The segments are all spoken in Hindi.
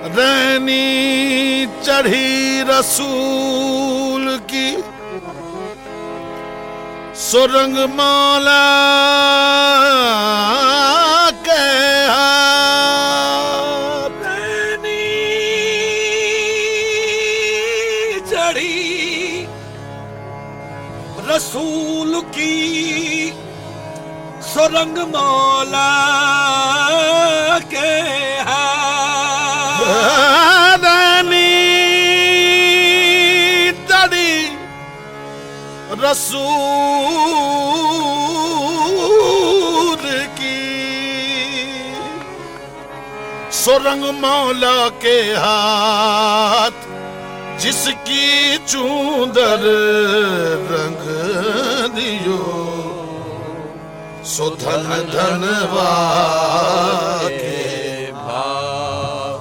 रैनी चढ़ी रसूल की सुरंग माला के रैनी चढ़ी रसूल की सुरंग मौला के रैनी चढ़ी रसूल की सुरंग मौला के हाथ जिसकी चूंदर रंग दियो सो धन धनवा के भाव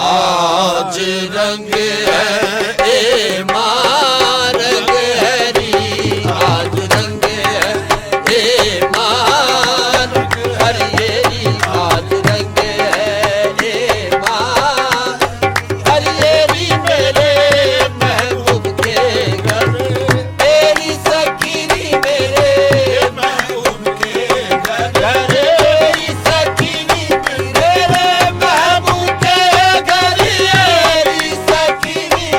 आज रंग है ए मां रंग हरी आज रंग है ए मां रंग हरियरी आज रंग है ए मां हरियरी मेरे महबूब के घर तेरी सखीरी मेरे महबूब के घर तेरी सखीरी मेरे महबूब के घर तेरी सखीरी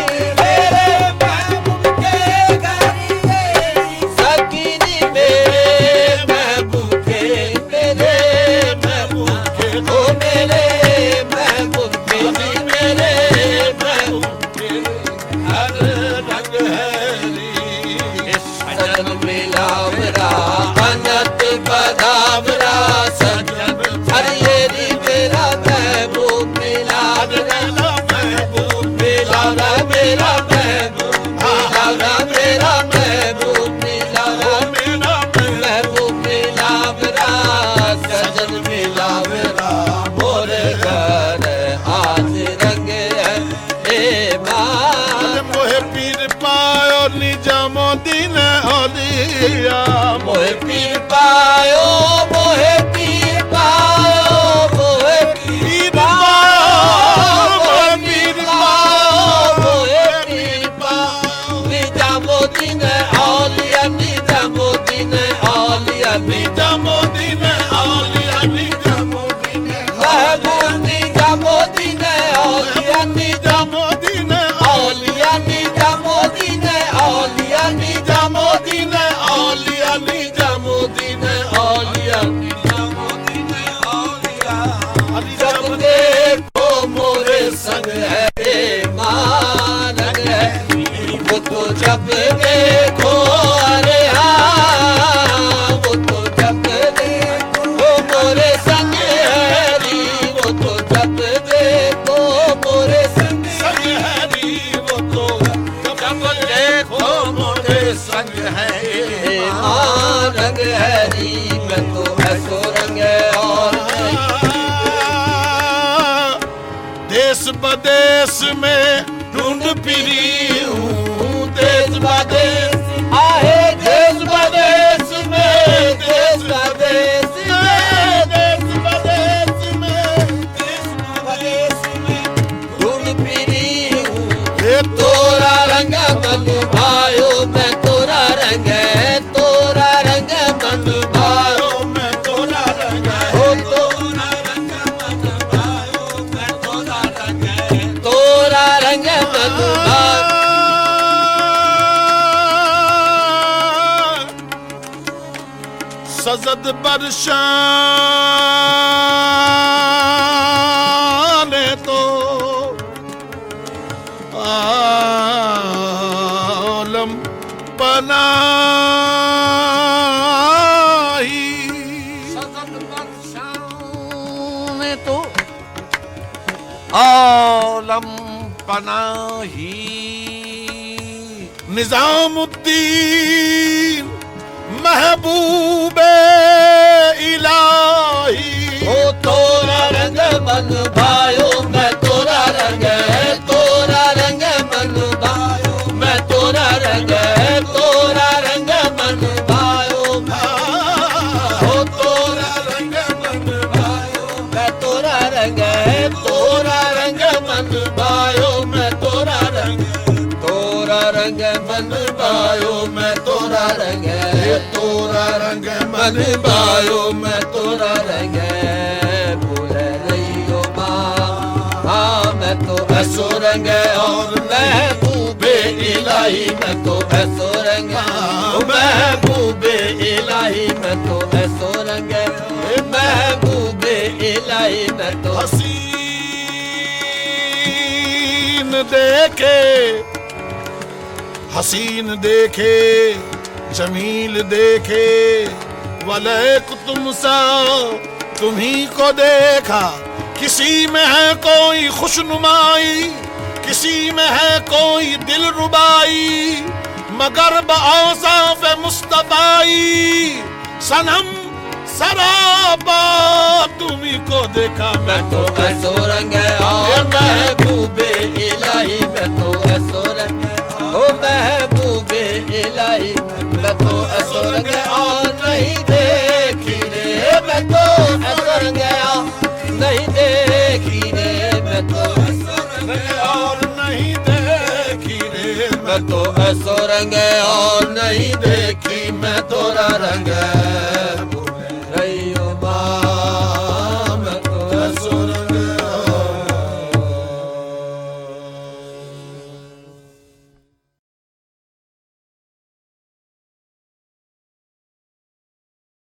मेरे महबूब के घर सखीरी मेरे महबूब के मेरे महबूब के ओ मेरे महबूब के मेरे महबूब के हर रंग हरी सजन मिलावरा अनंत बदावरा सजन हरियरी मेरा महबूब मिलावरा महबूब मिलावरा मेरा महबूब मिलावरा मेरा महबूब मिलावरा मेरा महबूब मिलावरा सजन मिलावरा मोर घर आज रंग है ए मां मोहे पीर पायो निजामुद्दीन औलिया मोहे पीर पायो मोहे पीर पायो मोहे पीर पायो मोहे पीर पायो मोहे पीर पायो निजामुद्दीन औलिया निजामुद्दीन औलिया निजामुद्दीन औलिया निजामुद्दीन महबूब निजामुद्दीन औलिया निजामुद्दीन औलिया निजामुद्दीन औलिया निजामुद्दीन औलिया निजामुद्दीन औलिया निजामुद्दीन औलिया जब देखो मोरे संग है ए मां रंग है वो तो जब देखो अरे हाँ वो तो जब देखो मोरे संग है री वो तो जब देखो मोरे संग है री वो तो जब देखो मोरे संग है मां रंग है री मैं तो ऐसो रंग है और देश बदेश में ढूंढ फिरी हूँ देश बदेश आहे देश बदेश में देश बदेश में देश बदेश में देश बदेश में ढूंढ फिरी हूँ ये तोरा रंग मन भायो मैं तोरा रंग तोरा रंग मन भायो मैं तोरा रंग हो तोरा रंग मन भायो मैं तोरा रंग मन भायो सजद बरशाने तो आलम पनाही सजद बरशाने तो आलम पनाही निजामुद्दीन महबूबे इलाही ओ तोरा रंग मन भायो मैं तोरा रंग मन भायो मैं तोरा रंग मन भायो ओ तोरा रंग मन भायो मैं तोरा रंग भायो मैं तोरा रंग तोरा रंग मन भायो मैं तोरा रंग भूल रही हो माँ हाँ मैं तो ऐसो रंग और महबूबे इलाही मैं तो ऐसो रंग महबूबे इलाही मैं तो ऐसो रंग महबूबे इलाही मैं तो हसीन देखे जमील देखे वलय तुम सा तुम्ही को देखा किसी में है कोई खुशनुमाई किसी में है कोई दिल रुबाई मगर बऔसाफ मुस्तफाई सनम सराबा तुम्ही को देखा मैं तो ऐसो रंग और महबूबे इलाही मैं तो ऐसो रंग ओ महबूबे इलाही मैं तो ऐसो रंग और नहीं देखी रे मैं तो ऐसो रंग नहीं देखी रे मैं तो ऐसो रंग और नहीं देखी रे मैं तो ऐसो रंग और नहीं देखी मैं तोरा रंग